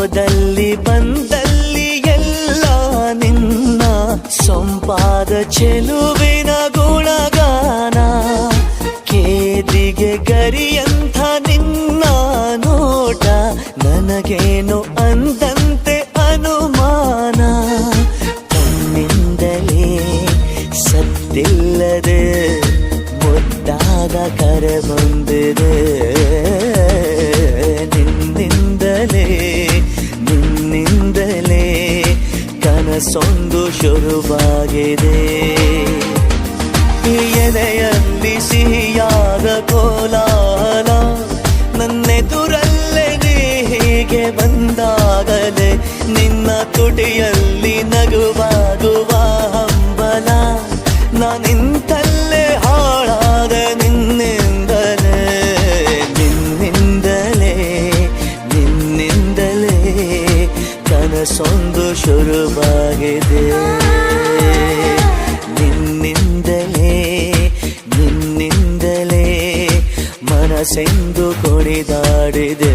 ಹೋದಲ್ಲಿ ಬಂದಲ್ಲಿ ಎಲ್ಲ ನಿನ್ನ ಸೊಂಪಾದ ಚೆಲುವಿನ ಗುಣಗಾನ. ಕೇದಿಗೆ ಗರಿಯಂಥ ನಿನ್ನ ನೋಟ ನನಗೇನು ಅಂದಂತೆ ಅನುಮಾನ. ತನ್ನಿಂದಲೇ ಸತ್ತಿಲ್ಲದೆ ಮುದ್ದಾದ ಕರೆ ಬಂದಿದೆ. ನಿನ್ನಿಂದಲೇ ಕನಸೊಂದು ಶುರುವಾಗಿದೆ. ಎದೆಯಲ್ಲಿ ಸಿಹಿಯಾದ ಕೋಲಾಹಲ ನನ್ನೆದುರಲ್ಲೇ ನೀ ಹೀಗೆ ಬಂದಾಗಲೇ ನಿನ್ನ ತುಟಿಯಲ್ಲಿ ನಗುವಾಗುವ ಹಂಬಲ. ನಾನಿಂತಲ್ಲೇ ಹಾಳಾದ ನಿನ್ನಿಂದಲೇ ಕನಸೊಂದು ಶುರುವಾಗಿದೆ. ನಿನ್ನಿಂದಲೇ ಮನಸ್ಸೆಂದು ಕುಣಿದಾಡಿದೆ.